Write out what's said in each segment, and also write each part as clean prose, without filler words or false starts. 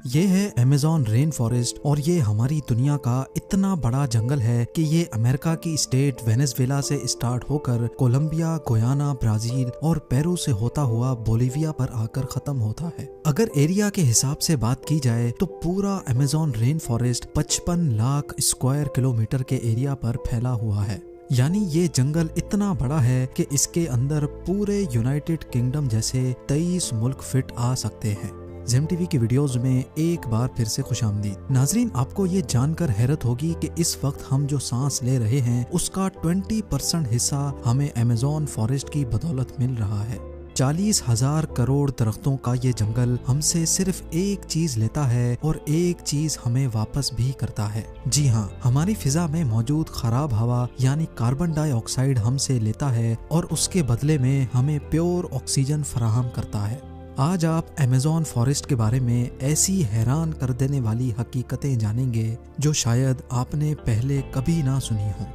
ये है Amazon rain forest और ये हमारी दुनिया का इतना बड़ा जंगल है कि ये अमेरिका की स्टेट वेनेजुएला से स्टार्ट होकर कोलंबिया, गुयाना, ब्राजील और पेरू से होता हुआ बोलिविया पर आकर खत्म होता है। अगर एरिया के हिसाब से बात की जाए तो पूरा Amazon rain forest 55 lakh square kilometre के एरिया पर फैला हुआ है। यानी ये जंगल इतना बड़ा है कि इसके अंदर पूरे यूनाइटेड किंगडम जैसे 23 मुल्क फिट आ सकते हैं। जेम टीवी की वीडियोस में एक बार फिर से खुशामदीद। नाजरीन, आपको ये जानकर हैरत होगी कि इस वक्त हम जो सांस ले रहे हैं उसका 20% हिस्सा हमें अमेज़न फॉरेस्ट की बदौलत मिल रहा है। 40,000 करोड़ दरख्तों का ये जंगल हमसे सिर्फ एक चीज लेता है और एक चीज हमें वापस भी करता है। जी हाँ, हमारी फिजा में मौजूद खराब हवा यानी कार्बन डाइऑक्साइड हमसे लेता है और उसके बदले में हमें प्योर ऑक्सीजन फराहम करता है। आज आप अमेज़न फॉरेस्ट के बारे में ऐसी हैरान कर देने वाली हकीकतें जानेंगे जो शायद आपने पहले कभी ना सुनी हो।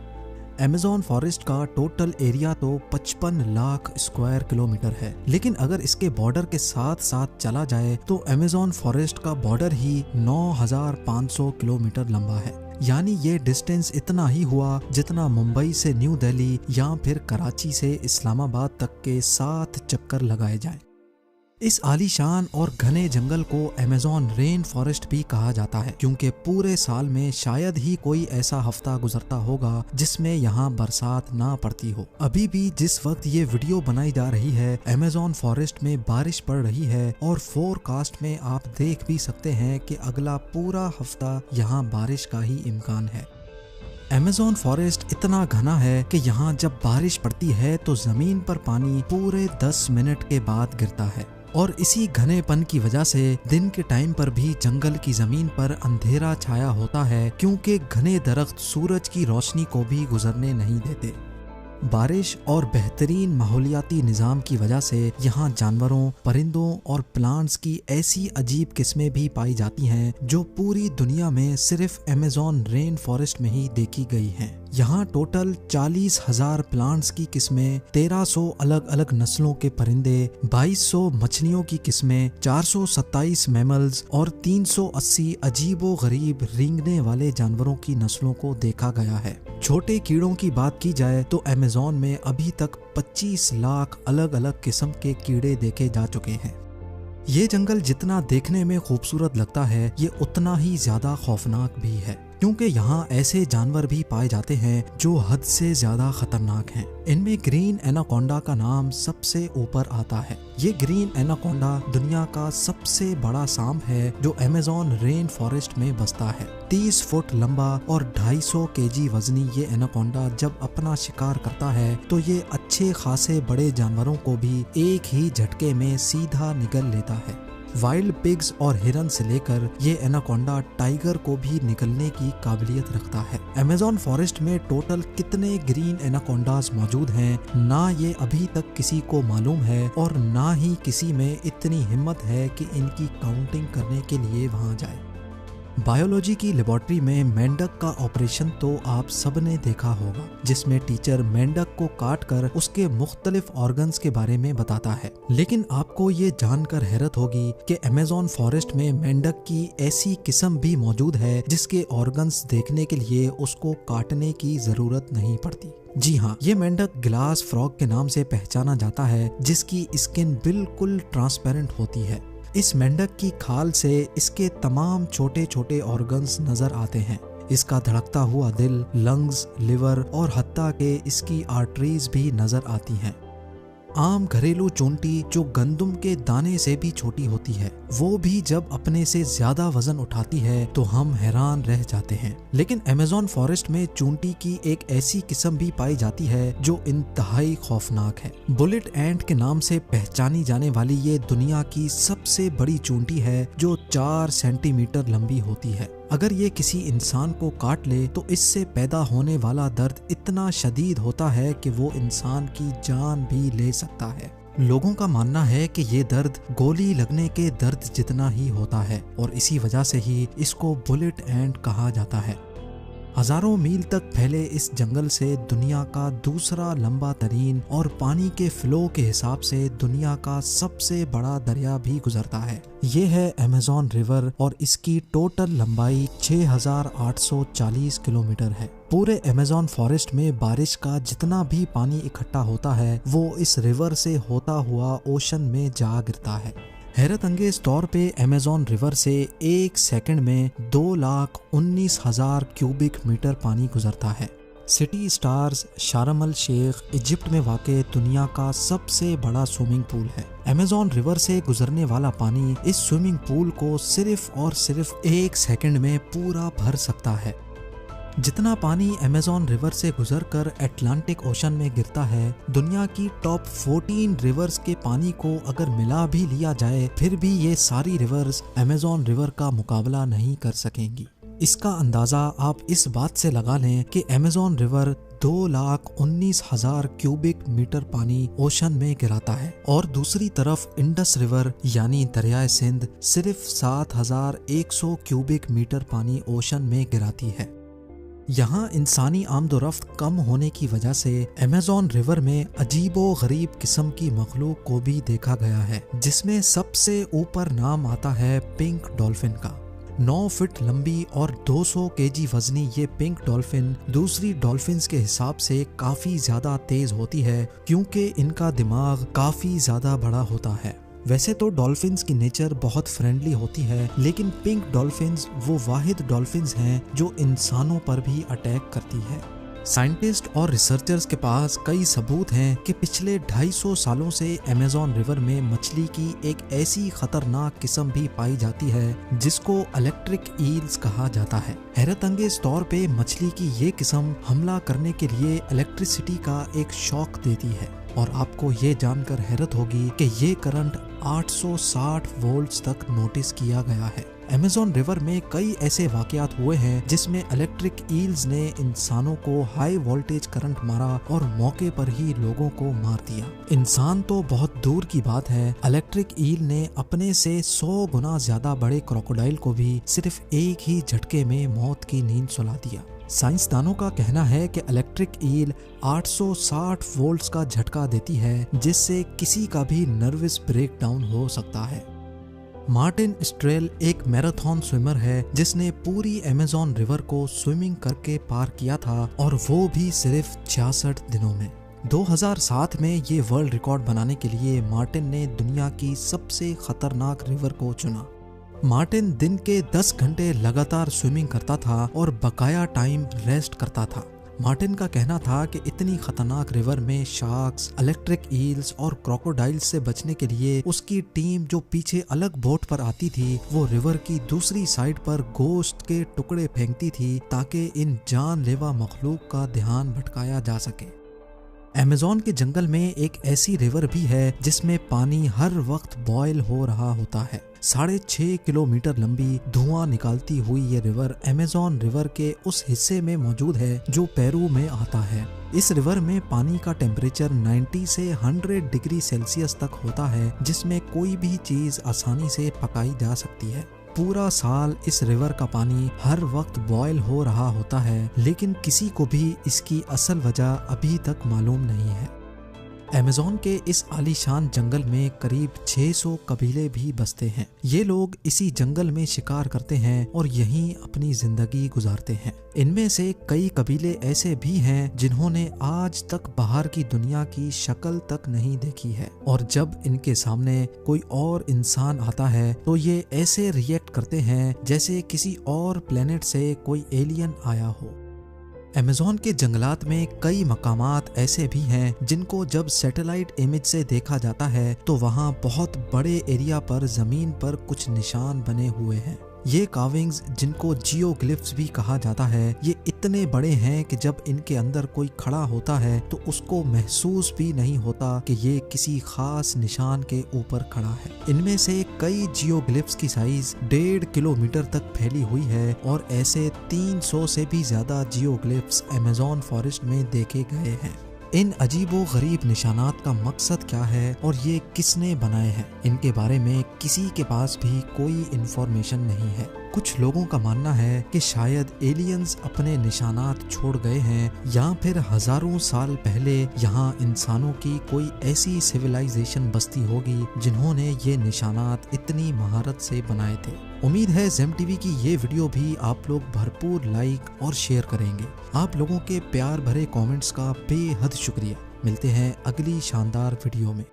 अमेज़न फॉरेस्ट का टोटल एरिया तो 55 लाख स्क्वायर किलोमीटर है, लेकिन अगर इसके बॉर्डर के साथ साथ चला जाए तो अमेज़न फॉरेस्ट का बॉर्डर ही 9,500 किलोमीटर लंबा है। यानी ये डिस्टेंस इतना ही हुआ जितना मुंबई से न्यू दिल्ली या फिर कराची से इस्लामाबाद तक के 7 चक्कर लगाए जाएं। इस आलीशान और घने जंगल को अमेज़न रेन फॉरेस्ट भी कहा जाता है क्योंकि पूरे साल में शायद ही कोई ऐसा हफ्ता गुजरता होगा जिसमें यहाँ बरसात ना पड़ती हो। अभी भी जिस वक्त ये वीडियो बनाई जा रही है अमेज़न फॉरेस्ट में बारिश पड़ रही है और फोरकास्ट में आप देख भी सकते हैं कि अगला पूरा हफ्ता यहाँ बारिश का ही इम्कान है। अमेज़न फॉरेस्ट इतना घना है कि यहाँ जब बारिश पड़ती है तो जमीन पर पानी पूरे 10 मिनट के बाद गिरता है और इसी घनेपन की वजह से दिन के टाइम पर भी जंगल की जमीन पर अंधेरा छाया होता है क्योंकि घने दरख्त सूरज की रोशनी को भी गुजरने नहीं देते। बारिश और बेहतरीन माहौलियाती निज़ाम की वजह से यहाँ जानवरों, परिंदों और प्लांट्स की ऐसी अजीब किस्में भी पाई जाती हैं जो पूरी दुनिया में सिर्फ अमेज़न रेन फॉरेस्ट में ही देखी गई हैं। यहाँ टोटल 40,000 प्लांट्स की किस्में, 1300 अलग अलग नस्लों के परिंदे, 2200 मछलियों की किस्में, 427 मैमल्स और 380 अजीबो गरीब रेंगने वाले जानवरों की नस्लों को देखा गया है। छोटे कीड़ों की बात की जाए तो अमेज़न में अभी तक 25 लाख अलग अलग किस्म के कीड़े देखे जा चुके हैं। ये जंगल जितना देखने में खूबसूरत लगता है ये उतना ही ज्यादा खौफनाक भी है क्योंकि यहाँ ऐसे जानवर भी पाए जाते हैं जो हद से ज्यादा खतरनाक हैं। इनमें ग्रीन एनाकोंडा का नाम सबसे ऊपर आता है। ये ग्रीन एनाकोंडा दुनिया का सबसे बड़ा सांप है जो अमेज़न रेन फॉरेस्ट में बसता है। 30 फुट लंबा और 250 केजी वजनी ये एनाकोंडा जब अपना शिकार करता है तो ये अच्छे खासे बड़े जानवरों को भी एक ही झटके में सीधा निगल लेता है। वाइल्ड पिग्स और हिरन से लेकर ये एनाकोंडा टाइगर को भी निगलने की काबिलियत रखता है। अमेज़न फॉरेस्ट में टोटल कितने ग्रीन एनाकोंडास मौजूद हैं ना ये अभी तक किसी को मालूम है और ना ही किसी में इतनी हिम्मत है कि इनकी काउंटिंग करने के लिए वहां जाए। बायोलॉजी की लेबोरेटरी में मेंढक का ऑपरेशन तो आप सबने देखा होगा जिसमें टीचर मेंढक को काट कर उसके मुख्तलिफ ऑर्गन्स के बारे में बताता है। लेकिन आपको ये जानकर हैरत होगी कि अमेज़न फॉरेस्ट में मेंढक की ऐसी किस्म भी मौजूद है जिसके ऑर्गन्स देखने के लिए उसको काटने की जरूरत नहीं पड़ती। जी हाँ, ये मेंढक ग्लास फ्रॉग के नाम से पहचाना जाता है जिसकी स्किन बिल्कुल ट्रांसपेरेंट होती है। इस मेंढक की खाल से इसके तमाम छोटे छोटे ऑर्गन्स नजर आते हैं। इसका धड़कता हुआ दिल, लंग्स, लिवर और हत्ता के इसकी आर्टरीज भी नजर आती हैं। आम घरेलू चूंटी जो गंदम के दाने से भी छोटी होती है वो भी जब अपने से ज्यादा वजन उठाती है तो हम हैरान रह जाते हैं। लेकिन अमेज़न फॉरेस्ट में चूंटी की एक ऐसी किस्म भी पाई जाती है जो इंतहाई खौफनाक है। बुलेट एंट के नाम से पहचानी जाने वाली ये दुनिया की सबसे बड़ी चूंटी है जो 4 सेंटीमीटर लंबी होती है। अगर ये किसी इंसान को काट ले तो इससे पैदा होने वाला दर्द इतना शदीद होता है कि वो इंसान की जान भी ले सकता है। लोगों का मानना है कि ये दर्द गोली लगने के दर्द जितना ही होता है और इसी वजह से ही इसको बुलेट एंट कहा जाता है। हजारों मील तक फैले इस जंगल से दुनिया का दूसरा लंबा तरीन और पानी के फ्लो के हिसाब से दुनिया का सबसे बड़ा दरिया भी गुजरता है। ये है अमेज़न रिवर और इसकी टोटल लंबाई 6840 किलोमीटर है। पूरे अमेज़न फॉरेस्ट में बारिश का जितना भी पानी इकट्ठा होता है वो इस रिवर से होता हुआ ओशन में जा गिरता है। हैरत अंगेज तौर पे अमेज़न रिवर से एक सेकंड में 2,19,000 क्यूबिक मीटर पानी गुजरता है। सिटी स्टार्स शार्म अल शेख इजिप्ट में वाक़ दुनिया का सबसे बड़ा स्विमिंग पूल है। अमेज़न रिवर से गुजरने वाला पानी इस स्विमिंग पूल को सिर्फ और सिर्फ एक सेकंड में पूरा भर सकता है। जितना पानी अमेज़न रिवर से गुजरकर अटलांटिक ओशन में गिरता है, दुनिया की टॉप 14 रिवर्स के पानी को अगर मिला भी लिया जाए फिर भी ये सारी रिवर्स अमेज़न रिवर का मुकाबला नहीं कर सकेंगी। इसका अंदाज़ा आप इस बात से लगा लें कि अमेज़न रिवर 2,19,000 क्यूबिक मीटर पानी ओशन में गिराता है और दूसरी तरफ इंडस रिवर यानी दरियाए सिंध सिर्फ 7,100 क्यूबिक मीटर पानी ओशन में गिराती है। यहाँ इंसानी आमदोरफ्त कम होने की वजह से अमेज़न रिवर में अजीबो गरीब किस्म की मखलूक को भी देखा गया है, जिसमें सबसे ऊपर नाम आता है पिंक डॉल्फिन का। 9 फीट लंबी और 200 केजी वजनी ये पिंक डॉल्फिन दूसरी डॉल्फिन्स के हिसाब से काफी ज्यादा तेज होती है क्योंकि इनका दिमाग काफी ज्यादा बड़ा होता है। वैसे तो डॉल्फिन्स की नेचर बहुत फ्रेंडली होती है, लेकिन पिंक डॉल्फिन्स वो वाहिद डॉल्फिन्स हैं जो इंसानों पर भी अटैक करती है। साइंटिस्ट और रिसर्चर्स के पास कई सबूत हैं कि पिछले 250 सालों से अमेज़न रिवर में मछली की एक ऐसी खतरनाक किस्म भी पाई जाती है जिसको इलेक्ट्रिक ईल्स कहा जाता है। हैरत अंगेज तौर पे मछली की ये किस्म हमला करने के लिए इलेक्ट्रिसिटी का एक शॉक देती है और आपको ये जानकर हैरत होगी कि ये करंट 860 वोल्ट्स तक नोटिस किया गया है। अमेज़न रिवर में कई ऐसे वाकयात हुए हैं जिसमें इलेक्ट्रिक ईल्स ने इंसानों को हाई वोल्टेज करंट मारा और मौके पर ही लोगों को मार दिया। इंसान तो बहुत दूर की बात है, इलेक्ट्रिक ईल ने अपने से 100 गुना ज्यादा बड़े क्रोकोडाइल को भी सिर्फ एक ही झटके में मौत की नींद सुला दिया। साइंसदानों का कहना है कि इलेक्ट्रिक ईल 860 वोल्ट्स का झटका देती है जिससे किसी का भी नर्वस ब्रेकडाउन हो सकता है। मार्टिन स्ट्रेल एक मैराथन स्विमर है जिसने पूरी अमेज़न रिवर को स्विमिंग करके पार किया था और वो भी सिर्फ 66 दिनों में। 2007 में ये वर्ल्ड रिकॉर्ड बनाने के लिए मार्टिन ने दुनिया की सबसे खतरनाक रिवर को चुना। मार्टिन दिन के 10 घंटे लगातार स्विमिंग करता था और बकाया टाइम रेस्ट करता था। मार्टिन का कहना था कि इतनी खतरनाक रिवर में शार्क्स, इलेक्ट्रिक ईल्स और क्रोकोडाइल्स से बचने के लिए उसकी टीम जो पीछे अलग बोट पर आती थी वो रिवर की दूसरी साइड पर गोश्त के टुकड़े फेंकती थी ताकि इन जानलेवा मखलूक का ध्यान भटकाया जा सके। अमेज़न के जंगल में एक ऐसी रिवर भी है जिसमें पानी हर वक्त बॉयल हो रहा होता है। 6.5 किलोमीटर लंबी धुआं निकालती हुई ये रिवर अमेज़न रिवर के उस हिस्से में मौजूद है जो पेरू में आता है। इस रिवर में पानी का टेम्परेचर 90 से 100 डिग्री सेल्सियस तक होता है जिसमें कोई भी चीज आसानी से पकाई जा सकती है। पूरा साल इस रिवर का पानी हर वक्त बॉयल हो रहा होता है, लेकिन किसी को भी इसकी असल वजह अभी तक मालूम नहीं है। अमेज़न के इस आलीशान जंगल में करीब 600 कबीले भी बसते हैं। ये लोग इसी जंगल में शिकार करते हैं और यहीं अपनी जिंदगी गुजारते हैं। इनमें से कई कबीले ऐसे भी हैं जिन्होंने आज तक बाहर की दुनिया की शक्ल तक नहीं देखी है और जब इनके सामने कोई और इंसान आता है तो ये ऐसे रिएक्ट करते हैं जैसे किसी और प्लेनेट से कोई एलियन आया हो। अमेज़न के जंगलात में कई मकामात ऐसे भी हैं जिनको जब सैटेलाइट इमेज से देखा जाता है तो वहाँ बहुत बड़े एरिया पर जमीन पर कुछ निशान बने हुए हैं। ये कार्विंग्स जिनको जियोग्लिफ्स भी कहा जाता है, ये इतने बड़े हैं कि जब इनके अंदर कोई खड़ा होता है तो उसको महसूस भी नहीं होता कि ये किसी खास निशान के ऊपर खड़ा है। इनमें से कई जियोग्लिफ्स की साइज 1.5 किलोमीटर तक फैली हुई है और ऐसे 300 से भी ज्यादा जियोग्लिफ्स अमेज़न फॉरेस्ट में देखे गए हैं। इन अजीबो गरीब निशानात का मकसद क्या है और ये किसने बनाए हैं, इनके बारे में किसी के पास भी कोई इन्फॉर्मेशन नहीं है। कुछ लोगों का मानना है कि शायद एलियंस अपने निशानात छोड़ गए हैं या फिर हजारों साल पहले यहाँ इंसानों की कोई ऐसी सिविलाइजेशन बसती होगी जिन्होंने ये निशानात इतनी महारत से बनाए थे। उम्मीद है जेम टीवी की ये वीडियो भी आप लोग भरपूर लाइक और शेयर करेंगे। आप लोगों के प्यार भरे कमेंट्स का बेहद शुक्रिया। मिलते हैं अगली शानदार वीडियो में।